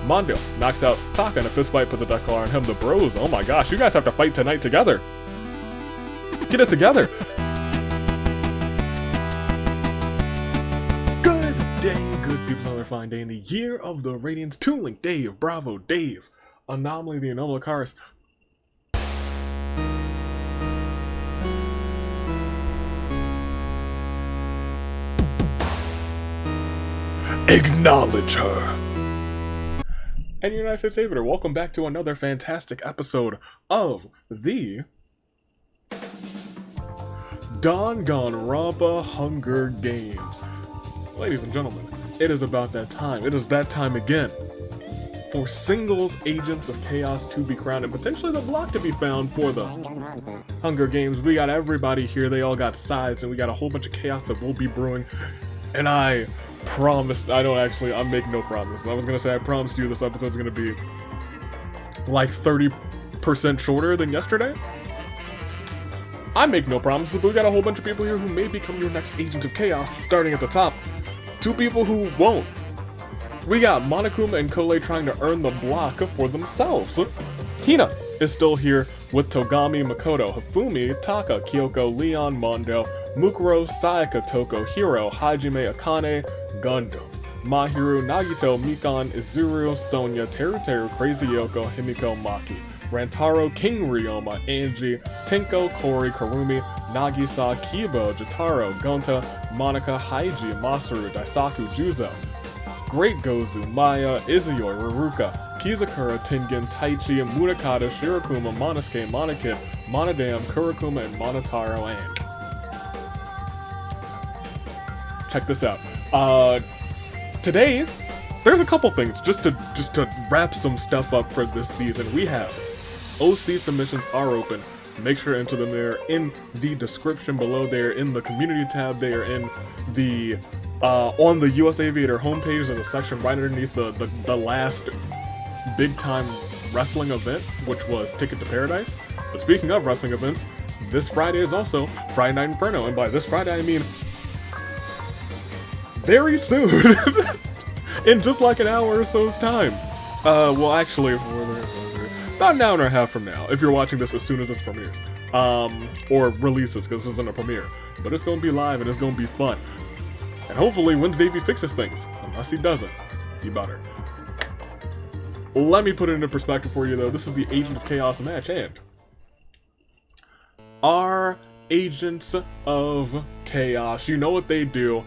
Mondo knocks out Taka in a fist fight, puts a death collar on him. The bros, oh my gosh, you guys have to fight tonight together. Get it together. Good day, good people, another fine day in the year of the Radiance. Toon Link, Dave, Bravo, Dave, Anomaly, the Anomaly Cars. Acknowledge her. And United States Savior, welcome back to another fantastic episode of the Danganronpa Hunger Games. Ladies and gentlemen, it is about that time. It is that time again for singles agents of chaos to be crowned and potentially the block to be found for the Hunger Games. We got everybody here. They all got sides and we got a whole bunch of chaos that will be brewing. And I promise, I'm making no promise. I was gonna say I promised you this episode's gonna be like 30% shorter than yesterday. I make no promises, but we got a whole bunch of people here who may become your next agent of chaos, starting at the top. Two people who won't. We got Monokuma and Kole trying to earn the block for themselves. Hina is still here with Togami, Makoto, Hifumi, Taka, Kyoko, Leon, Mondo, Mukuro, Sayaka, Toko, Hiro, Hajime, Akane, Gundam, Mahiru, Nagito, Mikan, Izuru, Sonya, Teru, Crazy Yoko, Himiko, Maki, Rantaro, King Ryoma, Angie, Tenko, Kori, Karumi, Nagisa, Kibo, Jotaro, Gonta, Monika, Haiji, Masaru, Daisaku, Juzo, Great Gozu, Maya, Izuyori, Ruruka, Kizakura, Tengen, Taichi, Murakata, Shirokuma, Monosuke, Monokid, Monodam, Kurokuma, and Monotaro, and check this out. Today, there's a couple things just to wrap some stuff up for this season. We have OC submissions are open. Make sure to enter them there in the description below. They're in the community tab. They are in the on the US Aviator homepage. There's a section right underneath the last big time wrestling event, which was Ticket to Paradise. But speaking of wrestling events, this Friday is also Friday Night Inferno, and by this Friday I mean very soon. In just like an hour or so's time. Well, actually, about an hour and a half from now, if you're watching this as soon as this premieres. Or releases, because this isn't a premiere. But it's going to be live and it's going to be fun. And hopefully Wednesday he fixes things. Unless he doesn't. He better. Let me put it into perspective for you, though. This is the Agent of Chaos match, and our Agents of Chaos, you know what they do.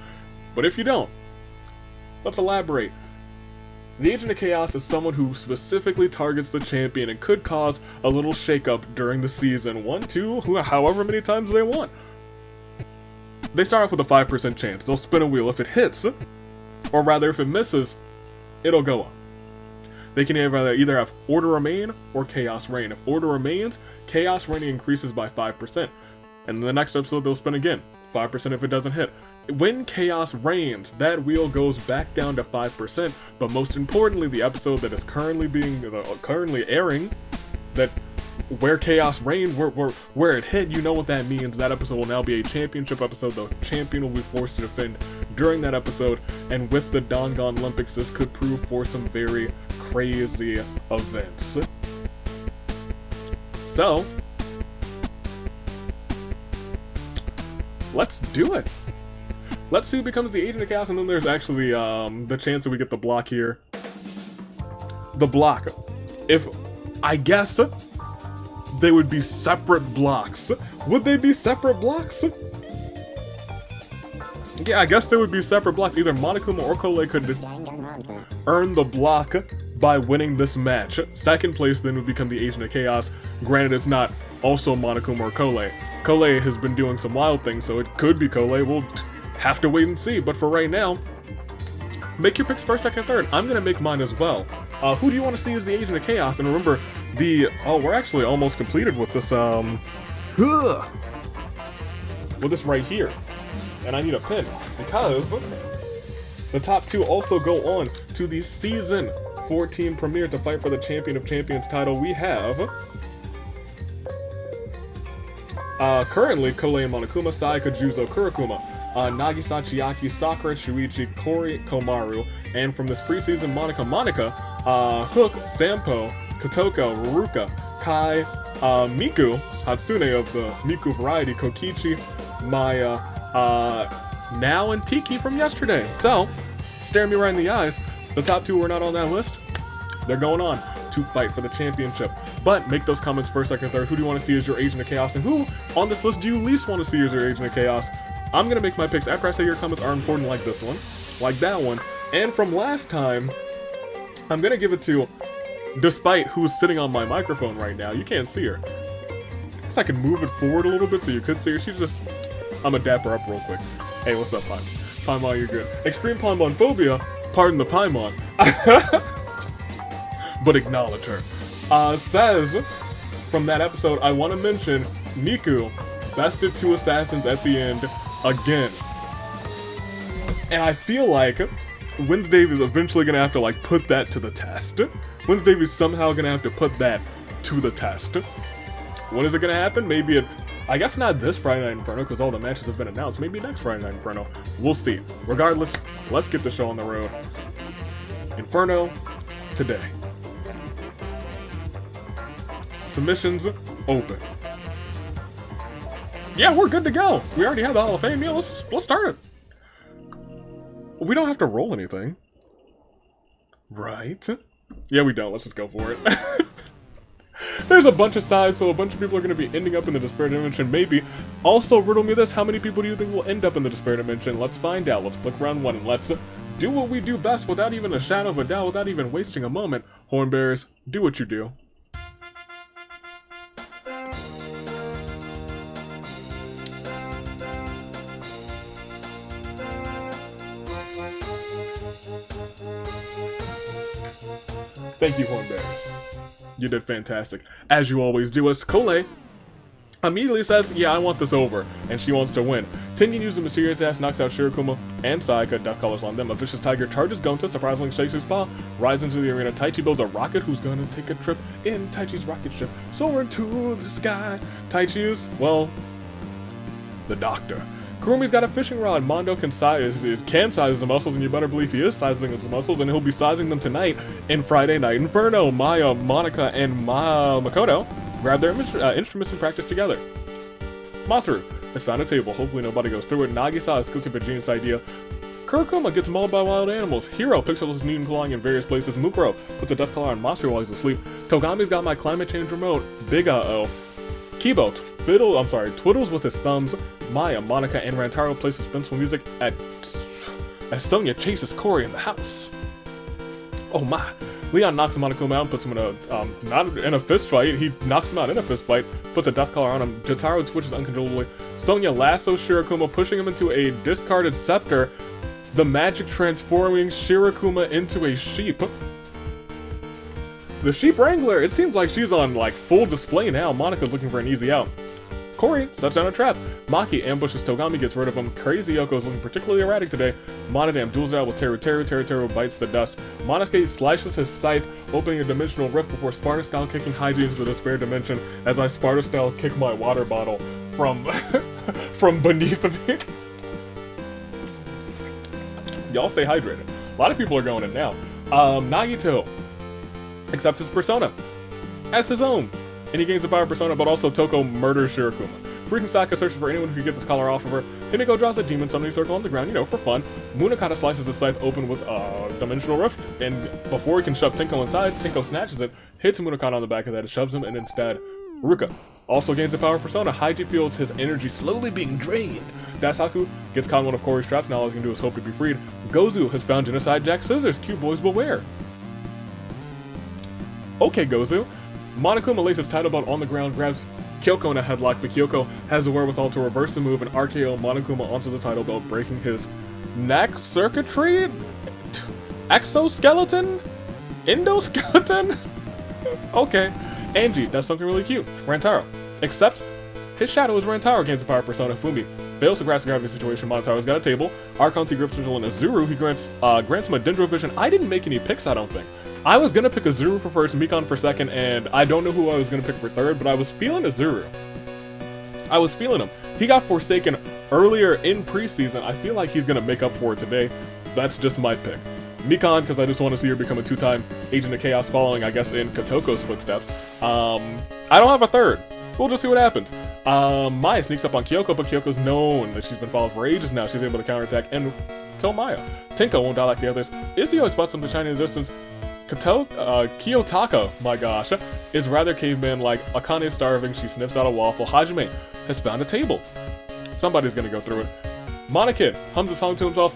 But if you don't, let's elaborate. The Agent of Chaos is someone who specifically targets the champion and could cause a little shakeup during the season. 1, 2, however many times they want. They start off with a 5% chance. They'll spin a wheel. If it hits, or rather if it misses, it'll go up. They can either have Order Remain or Chaos Reign. If Order remains, Chaos Reign increases by 5%. And in the next episode, they'll spin again. 5% if it doesn't hit. When Chaos reigns, that wheel goes back down to 5%, but most importantly, the episode that is currently airing, that where Chaos reigned, where it hit, you know what that means. That episode will now be a championship episode. The champion will be forced to defend during that episode, and with the Dangan Olympics, this could prove for some very crazy events. So, let's do it. Let's see who becomes the Agent of Chaos, and then there's actually the chance that we get the block here. The block. If, I guess, they would be separate blocks. Would they be separate blocks? Yeah, I guess they would be separate blocks. Either Monokuma or Kole could earn the block by winning this match. Second place then would become the Agent of Chaos. Granted, it's not also Monokuma or Kole. Kole has been doing some wild things, so it could be Kole. We'll have to wait and see, but for right now, make your picks first, second, third. I'm gonna make mine as well. Who do you want to see as the Agent of Chaos? And remember, we're actually almost completed with this, with this right here. And I need a pin, because the top two also go on to the Season 14 premiere to fight for the Champion of Champions title. We have currently Kole and Monokuma, Sayaka, Juzo, Kurokuma, Nagisa, Chiaki, Sakura, Shuichi, Kori, Komaru, and from this preseason, Monika, Hook, Sampo, Kotoko, Ruruka, Kai, Miku, Hatsune of the Miku variety, Kokichi, Maya, Now, and Tiki from yesterday. So, stare me right in the eyes. The top 2 were not on that list. They're going on to fight for the championship. But make those comments first, second, third. Who do you want to see as your Agent of Chaos? And who on this list do you least want to see as your Agent of Chaos? I'm going to make my picks after I say your comments are important, like this one, like that one. And from last time, I'm going to give it to, despite who's sitting on my microphone right now. You can't see her. I guess I can move it forward a little bit so you could see her. She's just, I'm going to dap her up real quick. Hey, what's up, Paimon? Paimon, you're good. Extreme Paimon phobia, pardon the Paimon. But acknowledge her. Says, from that episode, I want to mention Niku bested 2 assassins at the end again. And I feel like Wednesday is eventually going to have to, like, put that to the test. Wednesday is somehow going to have to put that to the test. When is it going to happen? Maybe I guess not this Friday Night Inferno, because all the matches have been announced. Maybe next Friday Night Inferno. We'll see. Regardless, let's get the show on the road. Inferno today. Submissions open. Yeah, we're good to go. We already have the Hall of Fame. Yeah, let's start it. We don't have to roll anything. Right? Yeah, we don't. Let's just go for it. There's a bunch of sides, so a bunch of people are going to be ending up in the Despair Dimension, maybe. Also, riddle me this, how many people do you think will end up in the Despair Dimension? Let's find out. Let's click round 1 and let's do what we do best without even a shadow of a doubt, without even wasting a moment. Hornbearers, do what you do. Thank you, Hornbearers. You did fantastic. As you always do. As Kole immediately says, yeah, I want this over, and she wants to win. Tengen uses a mysterious ass, knocks out Shirokuma and Sayaka, death colors on them. A vicious tiger charges Gonta, surprisingly shakes his paw, rides into the arena. Taichi builds a rocket who's gonna take a trip in Taichi's rocket ship, soar into the sky. Taichi is, well, the doctor. Kurumi's got a fishing rod. Mondo can size his muscles, and you better believe he is sizing his muscles, and he'll be sizing them tonight in Friday Night Inferno. Maya, Monica, and Makoto grab their instruments and practice together. Masaru has found a table. Hopefully nobody goes through it. Nagisa is cooking a genius idea. Kurokuma gets mauled by wild animals. Hiro picks up his needle clawing in various places. Mukuro puts a death collar on Masaru while he's asleep. Togami's got my climate change remote. Big uh-oh. Kibo twiddles with his thumbs. Maya, Monica, and Rantaro play suspenseful music as Sonya chases Cory in the house. Oh my. Leon knocks Monokuma out and puts him in a, not in a fist fight, he knocks him out in a fist fight, puts a death collar on him. Jotaro twitches uncontrollably. Sonya lassos Shirokuma, pushing him into a discarded scepter, the magic transforming Shirokuma into a sheep. The sheep wrangler, it seems like she's on, like, full display now. Monica's looking for an easy out. Cory sets down a trap. Maki ambushes Togami, gets rid of him. Crazy Yoko is looking particularly erratic today. Monodam duels it out with Teru. Teru bites the dust. Monosuke slashes his scythe, opening a dimensional rift before Sparta-style kicking Hygiene into the Despair Dimension as I Sparta-style kick my water bottle from beneath me. Y'all stay hydrated. A lot of people are going in now. Nagito accepts his persona as his own, and he gains the power persona, but also Toko murders Shirokuma. Freaking Saka searches for anyone who can get this collar off of her. Himiko draws a demon summoning circle on the ground, for fun. Munakata slices his scythe open with a dimensional rift, and before he can shove Tenko inside, Tenko snatches it, hits Munakata on the back of that, shoves him, and instead, Ruka also gains the power persona. Haiji feels his energy slowly being drained. Dasaku gets caught in one of Cory's traps, now all he can do is hope to be freed. Gozu has found Genocide Jack Scissors, cute boys beware. Okay, Gozu. Monokuma lays his title belt on the ground, grabs Kyoko in a headlock, but Kyoko has the wherewithal to reverse the move and RKO Monokuma onto the title belt, breaking his neck circuitry? Exoskeleton? Endoskeleton? Okay. Angie does something really cute. Rantaro accepts his shadow as Rantaro gains the power persona. Fumi fails to grasp the gravity situation. Monotaro's got a table. Archonte grips Vigil and Azuru. He grants him a Dendro Vision. I didn't make any picks, I don't think. I was gonna pick Azuru for first, Mikon for second, and I don't know who I was gonna pick for third, but I was feeling Azuru. I was feeling him. He got Forsaken earlier in preseason. I feel like he's gonna make up for it today. That's just my pick. Mikan, because I just want to see her become a 2-time Agent of Chaos following, I guess, in Kotoko's footsteps. I don't have a third. We'll just see what happens. Maya sneaks up on Kyoko, but Kyoko's known that she's been followed for ages now. She's able to counterattack and kill Maya. Tinko won't die like the others. Izzy always spots something shiny in the distance. Kiyotaka, my gosh, is rather caveman-like. Akane is starving. She sniffs out a waffle. Hajime has found a table. Somebody's gonna go through it. Monokid hums a song to himself.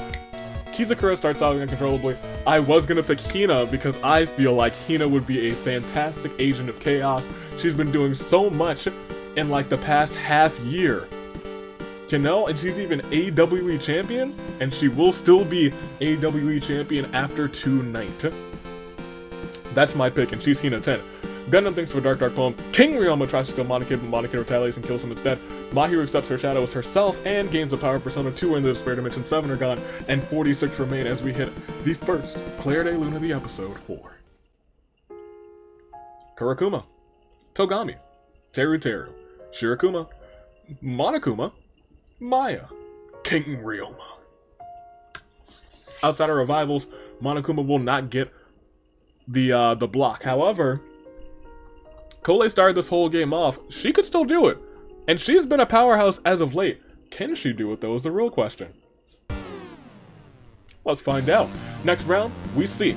Kizakura starts sobbing uncontrollably. I was gonna pick Hina because I feel like Hina would be a fantastic Agent of Chaos. She's been doing so much in like the past half year. You know, and she's even AWE champion, and she will still be AWE champion after tonight. That's my pick, and she's Hina 10. Gundam thinks of a dark poem. King Ryoma tries to kill Monokid, but Monokid retaliates and kills him instead. Mahiru accepts her shadow as herself and gains the power of Persona 2 in the Despair Dimension. 7 are gone, and 46 remain as we hit the first Claire de Lune of the episode 4. Kurakuma, Togami, Teru, Shirakuma, Monokuma, Maya, King Ryoma. Outside of revivals, Monokuma will not get the block. However, Kole started this whole game off. She could still do it. And she's been a powerhouse as of late. Can she do it, though, is the real question. Let's find out. Next round, we see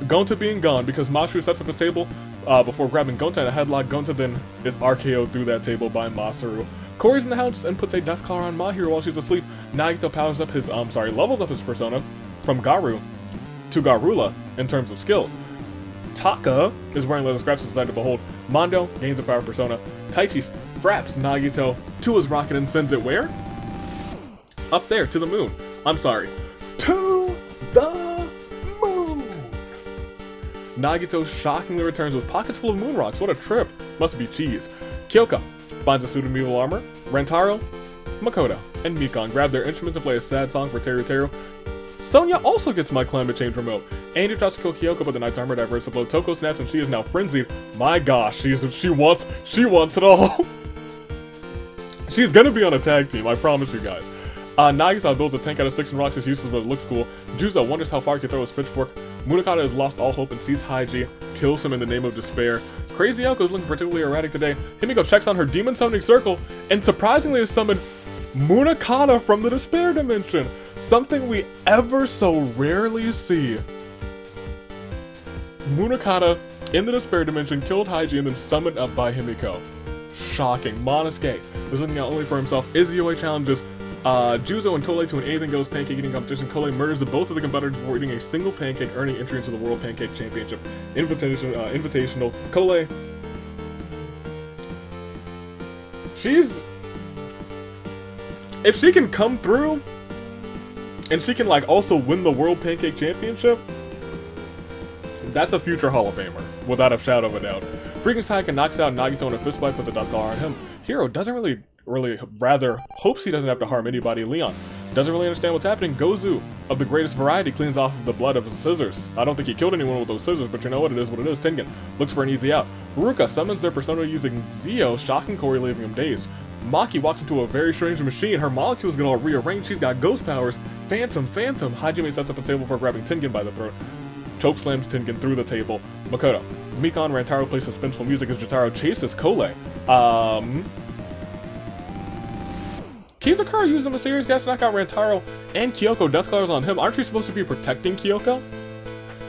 Gonta being gone because Mashu sets up his table before grabbing Gonta in a headlock. Gonta then is RKO'd through that table by Masaru. Corey's in the house and puts a death collar on Mahiru while she's asleep. Nagito powers up his, levels up his persona from Garu to Garula in terms of skills. Taka is wearing leather scraps inside to behold. Mondo gains a power persona. Taichi straps Nagito to his rocket and sends it where? Up there, to the moon. I'm sorry. To the moon! Nagito shockingly returns with pockets full of moon rocks. What a trip. Must be cheese. Kyoka finds a suit of medieval armor. Rentaro, Makoto, and Mikan grab their instruments and play a sad song for Teru. Sonya also gets my climate change remote. Andy tries to kill Kyoko, but the knight's armor diverts the blow. Toko snaps and she is now frenzied. My gosh, she wants it all. She's gonna be on a tag team, I promise you guys. Nagisa builds a tank out of sticks and rocks. It's useless, but it looks cool. Juzo wonders how far he can throw his pitchfork. Munakata has lost all hope and sees Haiji, kills him in the name of despair. Crazy Yoko is looking particularly erratic today. Himiko checks on her demon summoning circle and surprisingly has summoned Munakata from the Despair Dimension. Something we ever so rarely see. Munakata in the Despair Dimension killed Haiji and then summoned up by Himiko. Shocking. Monosuke is looking out only for himself. Izuyoi challenges Juzo and Kole to an anything goes pancake eating competition. Kole murders the both of the competitors before eating a single pancake, earning entry into the World Pancake Championship. Invitational. Kole. If she can come through, and she can like also win the World Pancake Championship, that's a future Hall of Famer, without a shadow of a doubt. Freaking Saika knocks out Nagito in a fist fight, puts a death collar on him. Hiro doesn't rather hopes he doesn't have to harm anybody. Leon doesn't really understand what's happening. Gozu, of the greatest variety, cleans off the blood of his scissors. I don't think he killed anyone with those scissors, but you know what it is. Tengen looks for an easy out. Ruka summons their persona using Zio, shocking Corey, leaving him dazed. Maki walks into a very strange machine. Her molecules get all rearranged. She's got ghost powers. Phantom. Hajime sets up a table for grabbing Tengen by the throat. Choke slams Tengen through the table. Makoto. Mikan Rantaro plays suspenseful music as Jotaro chases Kole. Kizakura used a mysterious gas to knock out Rantaro and Kyoko. Death collars on him. Aren't you supposed to be protecting Kyoko?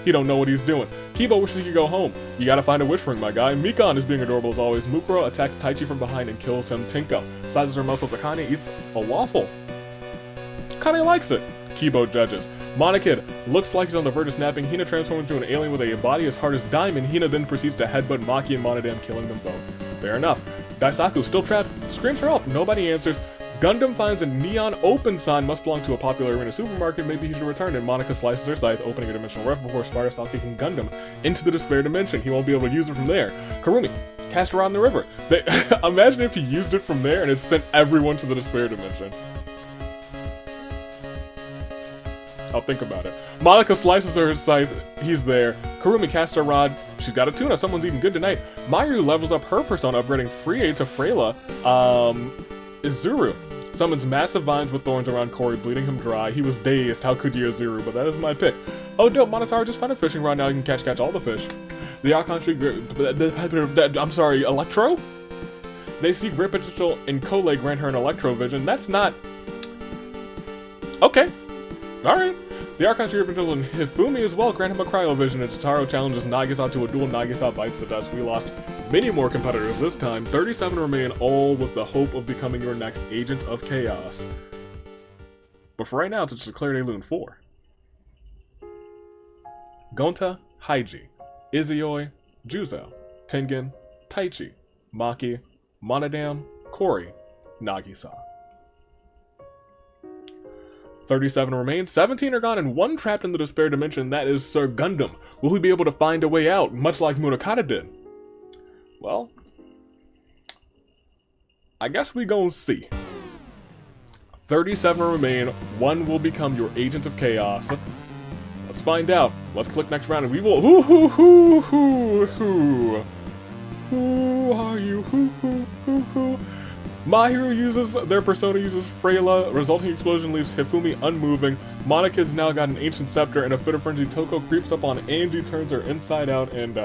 He don't know what he's doing. Kibo wishes he could go home. You gotta find a wish ring, my guy. Mikan is being adorable as always. Mukuro attacks Taichi from behind and kills him. Tinko sizes her muscles. Akane eats a waffle. Akane likes it. Kibo judges. Monokid looks like he's on the verge of snapping. Hina transforms into an alien with a body as hard as diamond. Hina then proceeds to headbutt Maki and Monodam, killing them both. Fair enough. Daisaku, still trapped, screams for help. Nobody answers. Gundam finds a neon open sign, must belong to a popular arena supermarket. Maybe he should return, and Monica slices her scythe, opening a dimensional ref before Sparta stops kicking Gundam into the Despair Dimension. He won't be able to use it from there. Karumi, cast her on the river. Imagine if he used it from there and it sent everyone to the Despair Dimension. I'll think about it. Monica slices her scythe. He's there. Karumi casts a rod. She's got a tuna. Someone's eating good tonight. Mayu levels up her persona, upgrading Frie to Freyla. Izuru summons massive vines with thorns around Corey, bleeding him dry. He was dazed. How could you, Zuru? But that is my pick. Oh, dope. Monotaro just found a fishing rod. Now you can catch all the fish. The Archon Tree... I'm sorry, Electro? They see great potential in Kole grant her an Electro Vision. That's not... Okay. Alright. The Archon Tree potential in Hifumi as well grant him a Cryo Vision. And Totaro challenges Nagisa to a duel. Nagisa bites the dust. We lost many more competitors this time. 37 remain, all with the hope of becoming your next Agent of Chaos. But for right now, it's just declared a Loon 4. Gonta, Haiji, Izioi, Juzo, Tengen, Taichi, Maki, Monodam, Kori, Nagisa. 37 remain, 17 are gone, and 1 trapped in the Despair Dimension. That is Sir Gundam. Will he be able to find a way out, much like Munakata did? Well, I guess we gon' see. 37 remain, 1 will become your Agent of Chaos. Let's find out. Let's click next round and we will... Who are you? Who? Mahiru uses their persona, uses Freyla. Resulting explosion leaves Hifumi unmoving. Monika's now got an ancient scepter, and a fit of frenzy. Toko creeps up on Angie, turns her inside out, and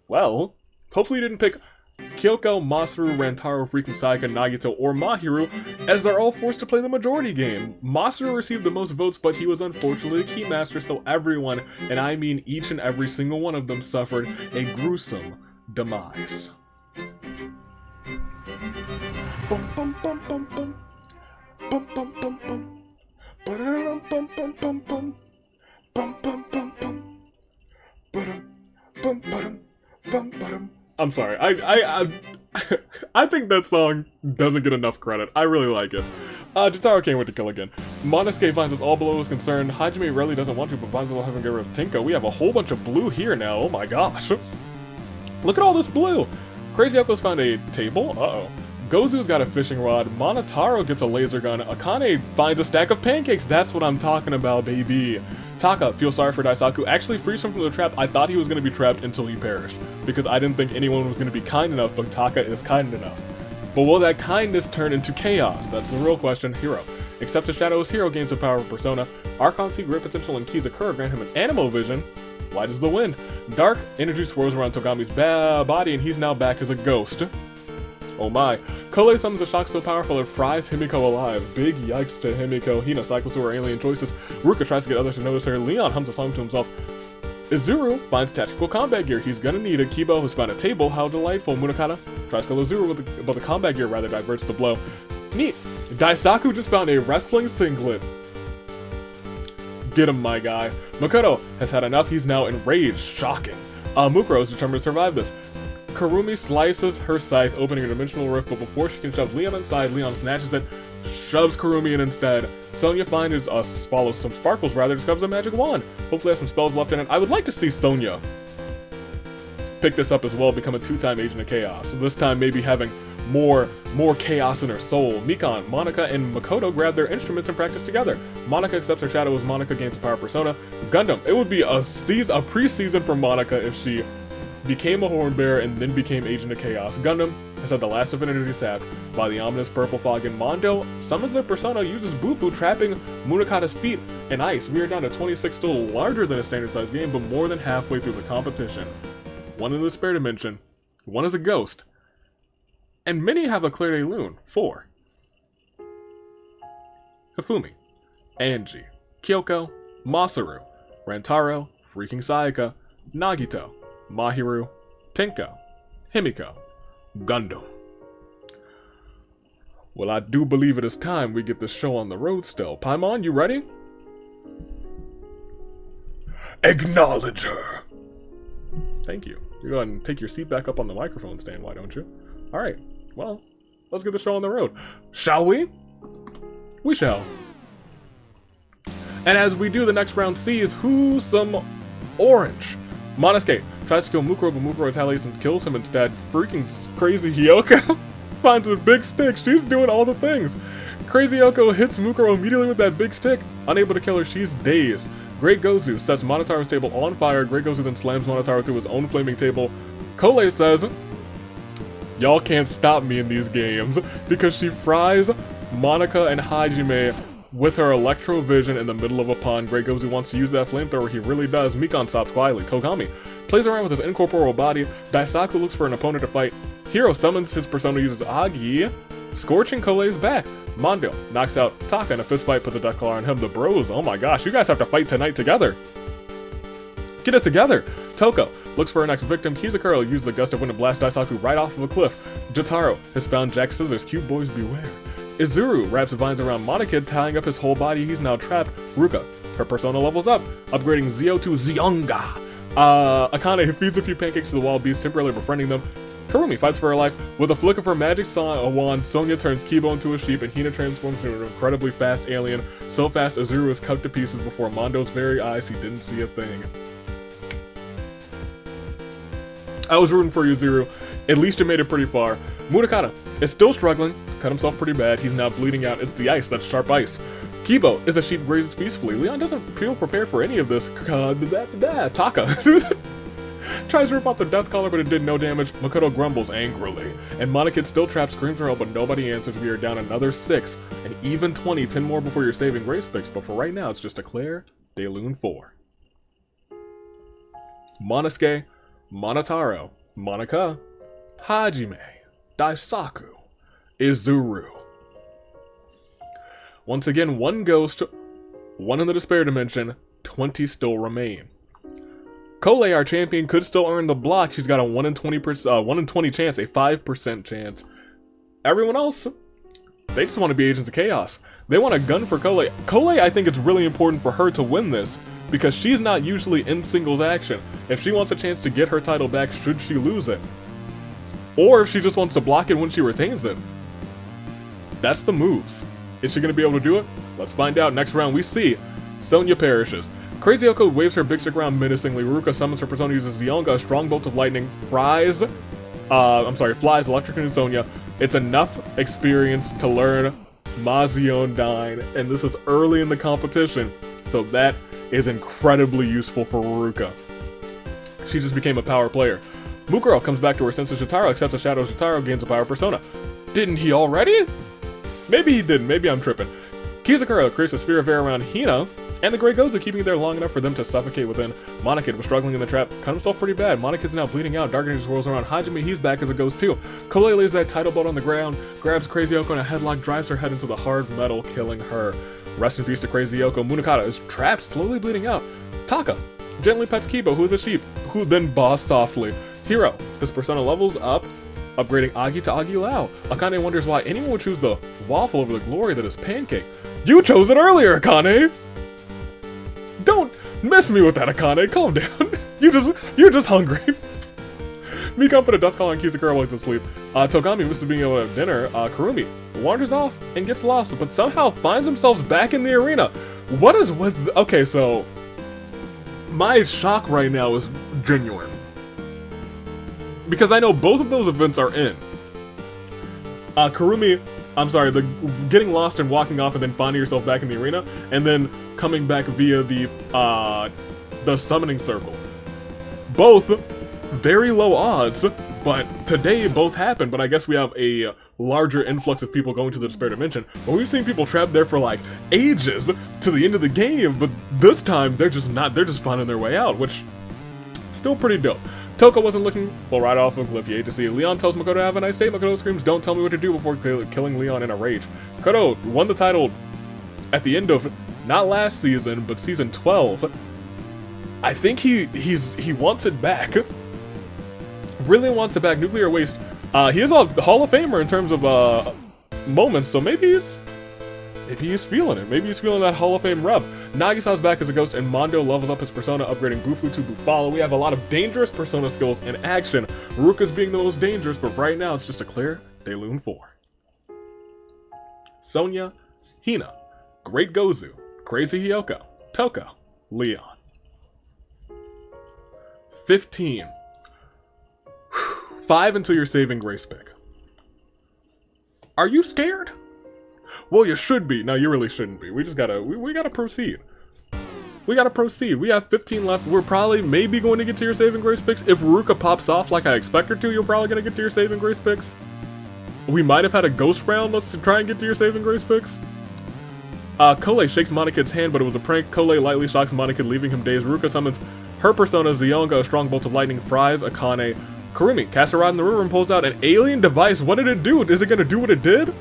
well, hopefully you didn't pick Kyoko, Masaru, Rantaro, Freaking Sayaka, Nagito, or Mahiru, as they're all forced to play the majority game. Masaru received the most votes, but he was unfortunately the keymaster, so everyone, and I mean each and every single one of them, suffered a gruesome demise. Bum bum bum bum bum. Bum bum bum bum. Ba-da-dum bum bum bum bum. Bum bum bum bum. Ba-dum bum ba-dum bum ba-dum. I'm sorry. I think that song doesn't get enough credit. I really like it. Jotaro can't wait to kill again. Monosuke finds us all below his concern. Hajime really doesn't want to, but finds us having to get rid of Tinko. We have a whole bunch of blue here now. Oh my gosh. Look at all this blue. Crazy Yoko's found a table. Uh-oh. Gozu's got a fishing rod. Monotaro gets a laser gun. Akane finds a stack of pancakes. That's what I'm talking about, baby. Taka feels sorry for Daisaku. Actually frees him from the trap. I thought he was going to be trapped until he perished, because I didn't think anyone was going to be kind enough, but Taka is kind enough. But will that kindness turn into chaos? That's the real question. Hero. Accepts his shadow as hero, gains the power of persona. Archon see great potential in Kizakura, grant him an Animo Vision. Light as the wind. Dark energy swirls around Togami's body, and he's now back as a ghost. Oh my. Kole summons a shock so powerful it fries Himiko alive. Big yikes to Himiko. Hina cycles through her alien choices. Ruka tries to get others to notice her. Leon hums a song to himself. Izuru finds tactical combat gear. He's gonna need it. Kibo has found a table. How delightful. Munakata tries to kill Izuru, but the combat gear rather diverts the blow. Neat. Daisaku just found a wrestling singlet. Get him, my guy. Makoto has had enough. He's now enraged. Shocking. Mukuro is determined to survive this. Karumi slices her scythe, opening a dimensional rift, but before she can shove Leon inside, Leon snatches it, shoves Karumi in instead. Sonya follows some sparkles, rather discovers a magic wand. Hopefully has some spells left in it. I would like to see Sonya pick this up as well, become a 2-time Agent of Chaos. So this time maybe having more chaos in her soul. Mikan, Monika, and Makoto grab their instruments and practice together. Monika accepts her shadow as Monika gains the power persona. Gundam, it would be a pre-season for Monika if she became a horn bearer and then became Agent of Chaos. Gundam has had the last affinity sapped by the ominous purple fog, and Mondo summons their persona, uses Bufu, trapping Munakata's feet in ice. We are down to 26, still larger than a standard size game, but more than halfway through the competition. One in the Despair Dimension, one is a ghost, and many have declared a Loon. 4. Hifumi, Angie, Kyoko, Masaru, Rantaro, Freaking Sayaka, Nagito, Mahiru, Tinko, Himiko, Gundam. Well, I do believe it is time we get this show on the road still. Paimon, you ready? Acknowledge her! Thank you. You go ahead and take your seat back up on the microphone stand, why don't you? Alright, well, let's get the show on the road. Shall we? We shall. And as we do, the next round sees who's some orange. Monosuke tries to kill Mukuro, but Mukuro retaliates and kills him instead. Freaking crazy Hyoko finds a big stick. She's doing all the things. Crazy Hyoko hits Mukuro immediately with that big stick. Unable to kill her, she's dazed. Great Gozu sets Monotaro's table on fire. Great Gozu then slams Monotaro through his own flaming table. Kole says, y'all can't stop me in these games, because she fries Monica and Hajime with her electro vision in the middle of a pond. Great Gozu wants to use that flamethrower, he really does. Mikon stops quietly. Togami plays around with his incorporeal body. Daisaku looks for an opponent to fight. Hiro summons his persona, uses Agi. Scorching Kolei's back. Mondo knocks out Taka in a fistfight, puts a death collar on him. The bros, oh my gosh, you guys have to fight tonight together. Get it together. Toko looks for her next victim. Kizukuro uses the gust of wind to blast Daisaku right off of a cliff. Jotaro has found Jack Scissors. Cute boys beware. Izuru wraps vines around Monokid, tying up his whole body. He's now trapped. Ruka, her persona levels up, upgrading Zio to Zionga. Akane feeds a few pancakes to the wild beasts, temporarily befriending them. Kurumi fights for her life. With a flick of her magic wand, Sonya turns Kibo into a sheep, and Hina transforms into an incredibly fast alien. So fast, Izuru is cut to pieces before Mondo's very eyes. He didn't see a thing. I was rooting for you, Izuru. At least you made it pretty far. Munakata is still struggling. Cut himself pretty bad. He's now bleeding out. It's the ice. That's sharp ice. Kibo is a sheep grazes peacefully. Leon doesn't feel prepared for any of this. Taka tries to rip off the death collar, but it did no damage. Makoto grumbles angrily. And Monokid still trapped, screams for help, but nobody answers. We are down another 6. And even 20. 10 more before your saving grace picks. But for right now, it's just a Claire de Lune 4. Monosuke, Monotaro, Monica, Hajime, Daisaku, Izuru. Once again, 1 ghost, 1 in the despair dimension, 20 still remain. Kolei, our champion, could still earn the block. She's got a 1 in 20 chance, a 5% chance. Everyone else, they just want to be Agents of Chaos. They want a gun for Kolei. Kolei, I think it's really important for her to win this, because she's not usually in singles action. If she wants a chance to get her title back, should she lose it? Or if she just wants to block it when she retains it. That's the moves. Is she going to be able to do it? Let's find out. Next round, we see Sonya perishes. Crazy Oko waves her big stick around menacingly. Ruka summons her persona, uses Zionga, a strong bolt of lightning, flies electrocuting Sonya. It's enough experience to learn Mazion Dine, and this is early in the competition, so that is incredibly useful for Ruka. She just became a power player. Mukuro comes back to her senses. Jotaro accepts the shadow. Jotaro gains a power persona. Didn't he already? Maybe he didn't. Maybe I'm tripping. Kizukuro creates a sphere of air around Hina, and the Grey Gozu keeping it there long enough for them to suffocate within. Monokid was struggling in the trap, cut himself pretty bad. Monokid's now bleeding out. Dark Energy swirls around Hajime. He's back as a ghost too. Kolei lays that title belt on the ground, grabs Crazy Oko in a headlock, drives her head into the hard metal, killing her. Rest in peace to Crazy Oko. Munakata is trapped, slowly bleeding out. Taka gently pets Kibo, who is a sheep, who then boss softly. Hiro, his persona levels up, upgrading Agi to Agi Lao. Akane wonders why anyone would choose the waffle over the glory that is pancake. You chose it earlier, Akane! Don't mess me with that, Akane. Calm down. You're just hungry. Mikon put a death collar on Kizukuro while he's asleep. Togami misses being able to have dinner. Kurumi wanders off and gets lost, but somehow finds themselves back in the arena. What is with... Okay, so... my shock right now is genuine. Because I know both of those events are in. Kurumi... I'm sorry, the getting lost and walking off and then finding yourself back in the arena, and then coming back via the summoning circle. Both very low odds, but today both happened, but I guess we have a larger influx of people going to the Despair Dimension. But we've seen people trapped there for like ages to the end of the game, but this time they're just finding their way out, which still pretty dope. Toko wasn't looking, well, right off of a cliff. You hate to see it. Leon tells Makoto to have a nice day. Makoto screams, "Don't tell me what to do," before killing Leon in a rage. Makoto won the title at the end of, not last season, but season 12. I think he wants it back. Really wants it back. Nuclear Waste. He is a Hall of Famer in terms of moments, so maybe he's feeling it. Maybe he's feeling that Hall of Fame rub. Nagisa's back as a ghost, and Mondo levels up his persona, upgrading Bufu to Bufalo. We have a lot of dangerous persona skills in action. Ruka's being the most dangerous, but right now it's just a clear De Lune 4. Sonya, Hina, Great Gozu, Crazy Hyoko, Toko, Leon. 15. 5 until your saving grace pick. Are you scared? Well, you should be. No, you really shouldn't be. We just gotta, we gotta proceed. We gotta proceed. We have 15 left. We're probably maybe going to get to your saving grace picks. If Ruka pops off like I expect her to, you're probably gonna get to your saving grace picks. We might have had a ghost round. Let's try and get to your saving grace picks. Kole shakes Monokid's hand, but it was a prank. Kole lightly shocks Monokid, leaving him dazed. Ruka summons her persona, Zionga, a strong bolt of lightning, fries Akane. Karumi casts a rod in the river and pulls out an alien device. What did it do? Is it gonna do what it did?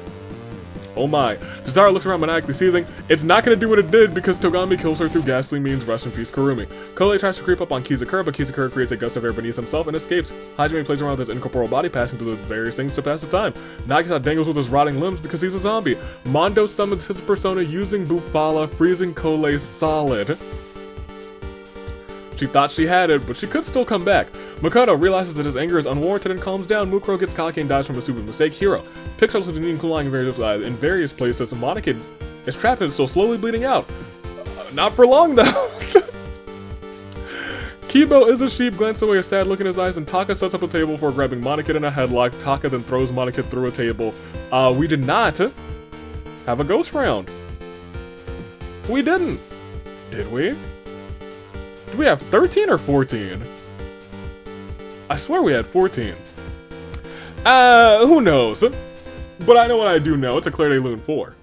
Oh my. Jotaro looks around maniacally seething. It's not gonna do what it did because Togami kills her through ghastly means. Rest in peace, Karumi. Kole tries to creep up on Kizakura, but Kizakura creates a gust of air beneath himself and escapes. Hajime plays around with his incorporeal body, passing through the various things to pass the time. Nagisa dangles with his rotting limbs because he's a zombie. Mondo summons his persona using Bufala, freezing Kole solid. She thought she had it, but she could still come back. Makoto realizes that his anger is unwarranted and calms down. Mukuro gets cocky and dies from a stupid mistake. Hiro picks up Sudanine cooling in various places. Monokid is trapped and is still slowly bleeding out. Not for long, though. Kibo is a sheep, glances away a sad look in his eyes, and Taka sets up a table for grabbing Monokid in a headlock. Taka then throws Monokid through a table. We did not have a ghost round. We didn't. Did we? Did we have 13 or 14? I swear we had 14. Who knows? But I know what I do know. It's a Claire de Lune 4.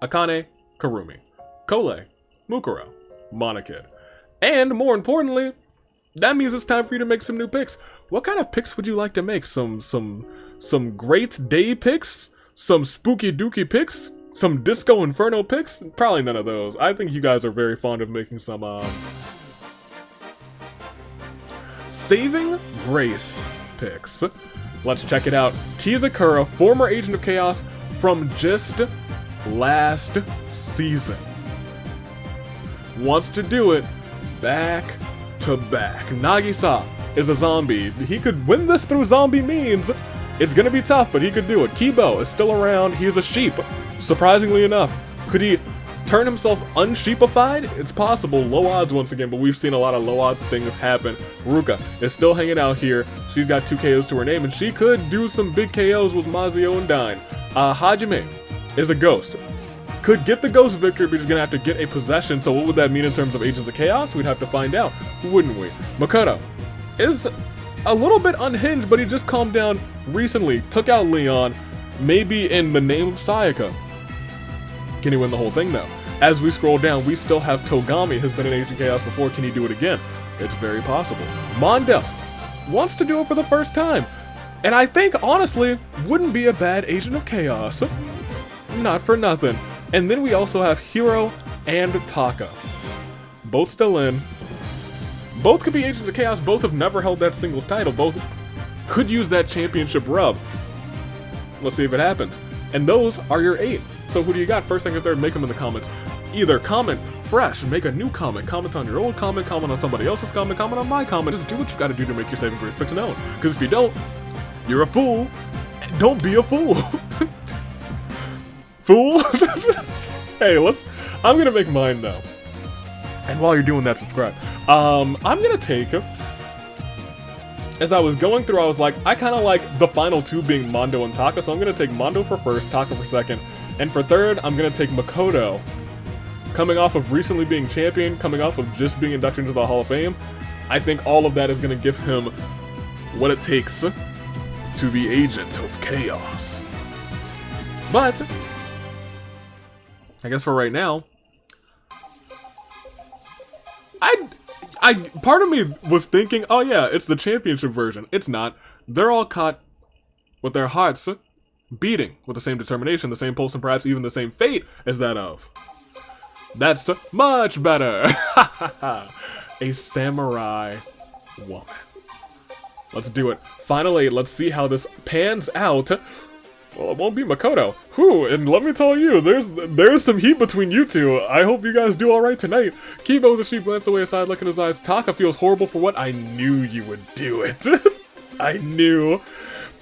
Akane, Karumi, Kole, Mukuro, Monokid. And more importantly, that means it's time for you to make some new picks. What kind of picks would you like to make? Some great day picks? Some spooky dooky picks? Some Disco Inferno picks? Probably none of those. I think you guys are very fond of making some, saving grace picks. Let's check it out. Kizakura, former agent of chaos from just last season, wants to do it back to back. Nagisa is a zombie. He could win this through zombie means. It's gonna be tough, but he could do it. Kibo is still around. He's a sheep. Surprisingly enough, could he turn himself unsheepified? It's possible. Low odds once again, but we've seen a lot of low odds things happen. Ruka is still hanging out here. She's got 2 KOs to her name, and she could do some big KOs with Mazio and Dine. Hajime is a ghost. Could get the ghost victory, but he's gonna have to get a possession. So what would that mean in terms of Agents of Chaos? We'd have to find out, wouldn't we? Makoto is a little bit unhinged, but he just calmed down recently. Took out Leon, maybe in the name of Sayaka. Can he win the whole thing though? As we scroll down, we still have Togami, has been in Agent of Chaos before. Can he do it again? It's very possible. Mondo wants to do it for the first time. And I think, honestly, wouldn't be a bad Agent of Chaos. Not for nothing. And then we also have Hiro and Taka. Both still in. Both could be Agents of Chaos. Both have never held that singles title. Both could use that championship rub. Let's see if it happens. And those are your 8. So who do you got? First, second, third, make them in the comments. Either comment fresh, make a new comment, comment on your old comment, comment on somebody else's comment, comment on my comment. Just do what you gotta do to make your saving grace picks known. Because if you don't, you're a fool. Don't be a fool. Fool? Hey, I'm gonna make mine though. And while you're doing that, subscribe. I'm gonna take, as I was going through, I was like, I kind of like the final 2 being Mondo and Taka, so I'm gonna take Mondo for first, Taka for second, and for third, I'm gonna take Makoto. Coming off of recently being champion, coming off of just being inducted into the Hall of Fame, I think all of that is gonna give him what it takes to be Agent of Chaos. But I guess for right now, part of me was thinking, oh yeah, it's the championship version. It's not. They're all caught with their hearts beating with the same determination, the same pulse, and perhaps even the same fate as that of. That's much better. A samurai woman. Let's do it. Final 8. Let's see how this pans out. Well, it won't be Makoto. Whew, and let me tell you, there's some heat between you two. I hope you guys do alright tonight. Kibo, the sheep, glanced away aside, look in his eyes. Taka feels horrible for what? I knew you would do it. I knew.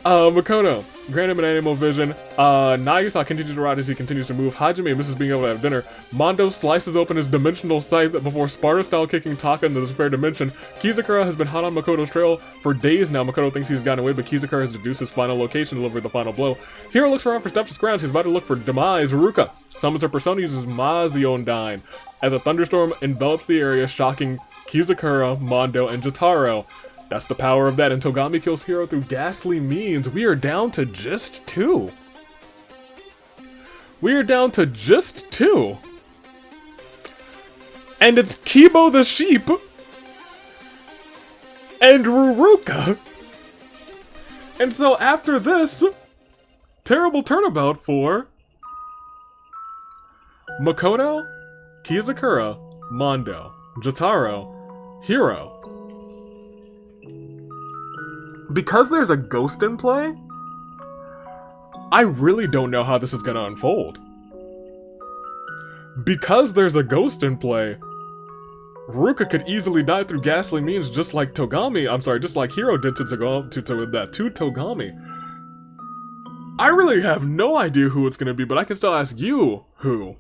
Makoto, grant him an animal vision. Nagisa continues to ride as he continues to move. Hajime misses being able to have dinner. Mondo slices open his dimensional sight before Sparta-style kicking Taka into the spare dimension. Kizakura has been hot on Makoto's trail for days now. Makoto thinks he's gotten away, but Kizakura has deduced his final location to deliver the final blow. Hiro looks around for steps to scrounge. He's about to look for demise. Ruka summons her persona, uses Mazio Dine as a thunderstorm envelops the area, shocking Kizakura, Mondo, and Jotaro. That's the power of that, and Togami kills Hiro through ghastly means. We are down to just 2. We are down to just 2. And it's Kibo the Sheep and Ruruka. And so after this, terrible turnabout for Makoto, Kizakura, Mondo, Jotaro, Hiro. Because there's a ghost in play, I really don't know how this is gonna unfold. Because there's a ghost in play, Ruka could easily die through ghastly means just like just like Hiro did to Togami. I really have no idea who it's gonna be, but I can still ask you, who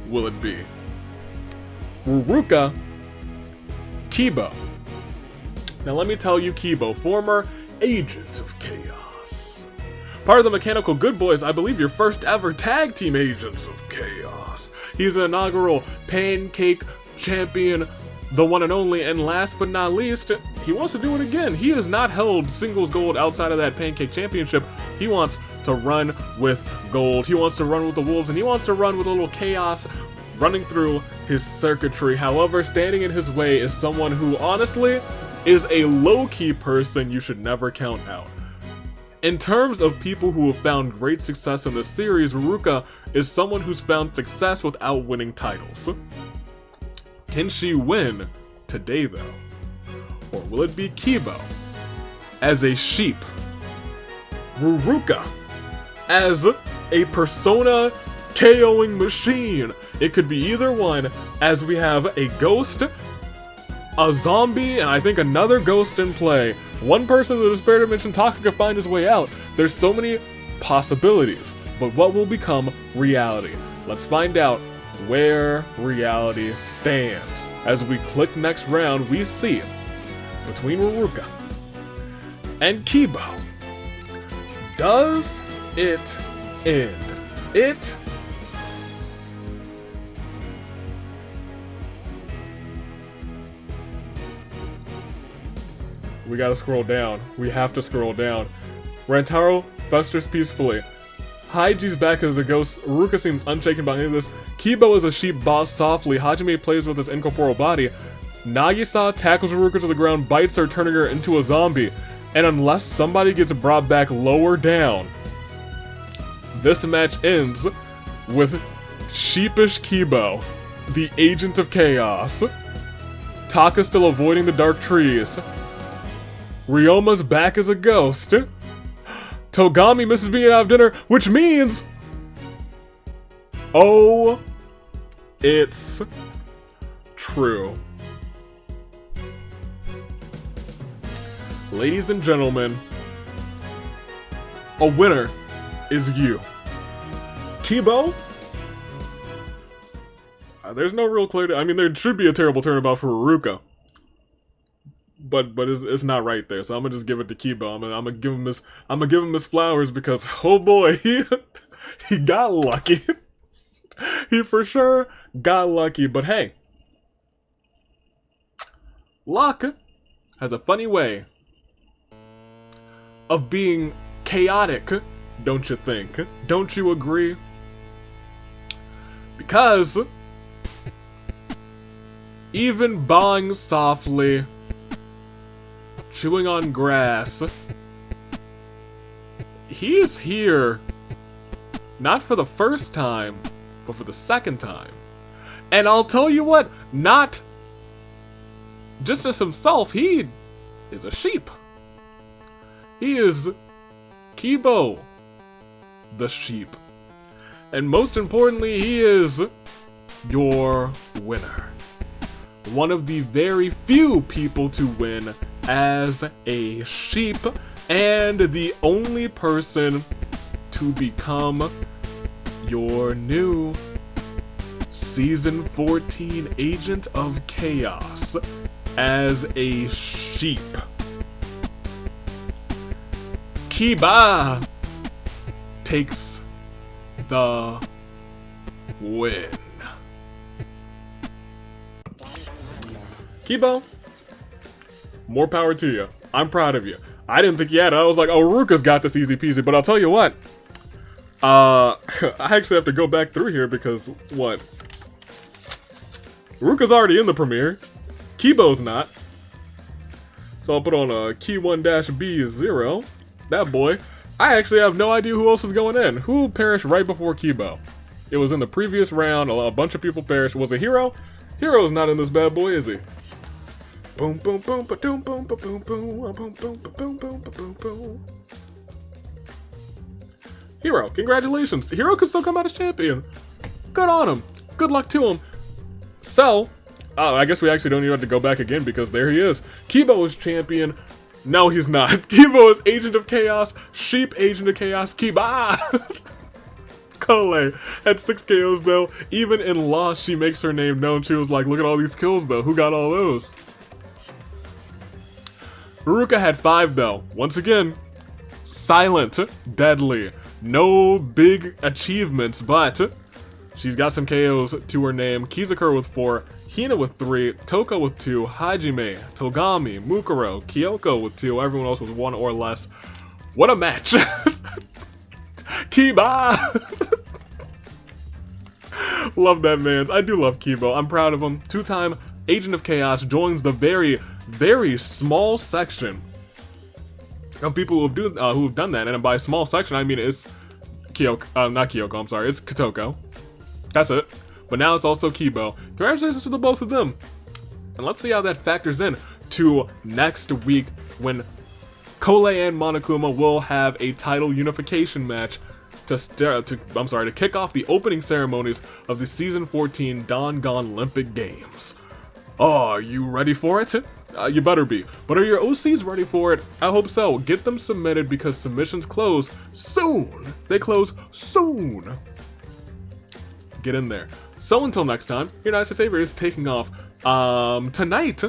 will it be? Ruruka, Kibo. Now let me tell you, Kibo, former agent of chaos. Part of the Mechanical Good Boys, I believe your first ever tag team agents of chaos. He's the inaugural Pancake Champion, the one and only, and last but not least, he wants to do it again. He has not held singles gold outside of that Pancake Championship. He wants to run with gold. He wants to run with the Wolves, and he wants to run with a little chaos running through his circuitry. However, standing in his way is someone who, honestly, is a low-key person you should never count out. In terms of people who have found great success in this series, Ruruka is someone who's found success without winning titles. Can she win today, though? Or will it be Kibo as a sheep, Ruruka as a persona KOing machine? It could be either one, as we have a ghost, a zombie, and I think another ghost in play. One person in the Despair Dimension, Taka, could find his way out. There's so many possibilities, but what will become reality? Let's find out where reality stands. As we click next round, we see between Ruruka and Kibo. Does it end? It We gotta scroll down. We have to scroll down. Rantaro festers peacefully. Haiji's back as a ghost. Ruruka seems unshaken by any of this. Kibo is a sheep boss softly. Hajime plays with his incorporeal body. Nagisa tackles Ruruka to the ground, bites her, turning her into a zombie. And unless somebody gets brought back lower down, this match ends with sheepish Kibo, the agent of chaos. Taka still avoiding the dark trees. Ryoma's back as a ghost. Togami misses being out of dinner, which means... oh, it's true. Ladies and gentlemen, a winner is you. Kibo? There's no real clear... I mean, there should be a terrible turnabout for Ruruka. But it's not right there, so I'm gonna just give it to Kibo. I'm gonna give him his flowers because, oh boy, he got lucky. He for sure got lucky. But hey, luck has a funny way of being chaotic, don't you think? Don't you agree? Because even bawing softly, chewing on grass, he is here, not for the first time, but for the second time. And I'll tell you what, not just as himself, he is a sheep. He is Kibo, the sheep. And most importantly, he is your winner. One of the very few people to win as a sheep, and the only person to become your new Season 14 Agent of Chaos as a sheep. Kiba takes the win. Kibo, More power to you. I'm proud of you. I didn't think you had it. I was like, oh, Ruka's got this easy peasy. But I'll tell you what. I actually have to go back through here because, what? Ruka's already in the premiere. Kibo's not. So I'll put on a key 1-B0. That boy. I actually have no idea who else is going in. Who perished right before Kibo? It was in the previous round. A bunch of people perished. Was it Hero? Hero's not in this bad boy, is he? Boom, boom, boom, ba doom, boom, ba boom, boom, boom, boom, boom, boom, boom, boom, boom. Hero, congratulations. Hero can still come out as champion. Good on him. Good luck to him. So, I guess we actually don't even have to go back again because there he is. Kibo is champion. No, he's not. Kibo is Agent of Chaos. Sheep Agent of Chaos. Kiba. Kole had 6 KOs though. Even in loss, she makes her name known. She was like, look at all these kills though. Who got all those? Ruka had 5 though. Once again, silent, deadly. No big achievements, but she's got some KOs to her name. Kizakura with 4, Hina with 3, Toko with 2, Hajime, Togami, Mukuro, Kyoko with 2, everyone else with 1 or less. What a match! Kiba! Love that man. I do love Kibo. I'm proud of him. 2-time Agent of Chaos joins the very, very small section of people who've done that. And by small section, I mean it's Kyoko, not Kyoko, I'm sorry, it's Kotoko. That's it. But now it's also Kibo. Congratulations to the both of them. And let's see how that factors in to next week when Kole and Monokuma will have a title unification match to kick off the opening ceremonies of the Season 14 Danganronpa Games. Oh, are you ready for it? You better be. But are your OCs ready for it? I hope so. Get them submitted because submissions close soon. They close soon. Get in there. So until next time, your Nice Savior is taking off tonight.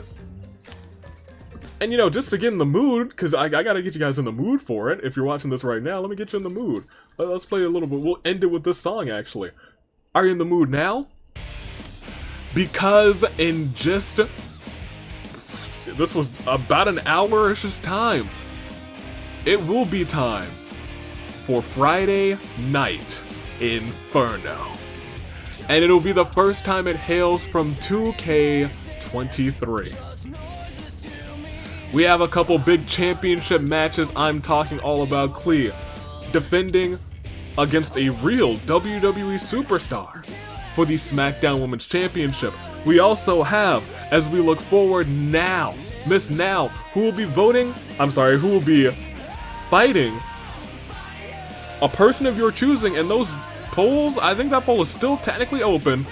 And you know, just to get in the mood, because I gotta get you guys in the mood for it. If you're watching this right now, let me get you in the mood. Let's play a little bit. We'll end it with this song, actually. Are you in the mood now? Because in just... this was about an hour-ish time. It will be time for Friday Night Inferno. And it'll be the first time it hails from 2K23. We have a couple big championship matches. I'm talking all about Klee defending against a real WWE superstar for the SmackDown Women's Championship. We also have, as we look forward now, Miss Now, who will be who will be fighting a person of your choosing, and those polls, I think that poll is still technically open.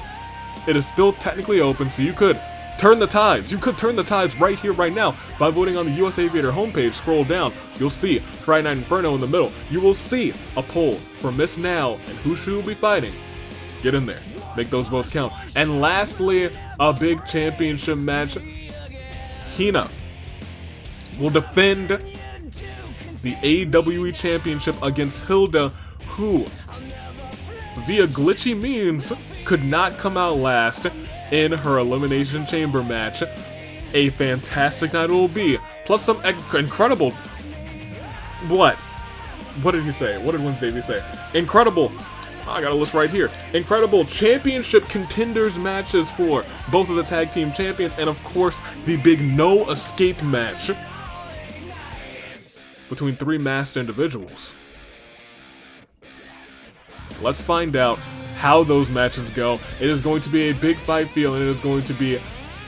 It is still technically open, so you could turn the tides. You could turn the tides right here, right now, by voting on the US Aviator homepage. Scroll down, you'll see Friday Night Inferno in the middle. You will see a poll for Miss Now and who she will be fighting. Get in there. Make those votes count. And lastly, a big championship match. Hina will defend the AWE Championship against Hilda, who, via glitchy means, could not come out last in her Elimination Chamber match. A fantastic night it will be. Plus some incredible... What? What did he say? What did Wednesday say? Incredible... I got a list right here. Incredible championship contenders matches for both of the tag team champions, and of course, the big no escape match between 3 masked individuals. Let's find out how those matches go. It is going to be a big fight feel, and it is going to be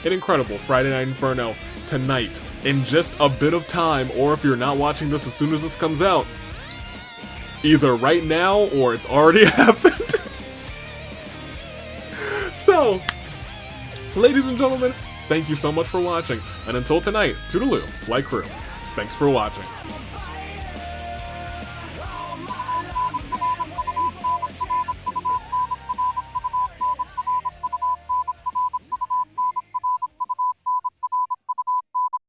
an incredible Friday Night Inferno tonight in just a bit of time, or if you're not watching this as soon as this comes out, either right now or it's already happened. So, ladies and gentlemen, thank you so much for watching, and until tonight, toodaloo, Flight Crew. Thanks for watching.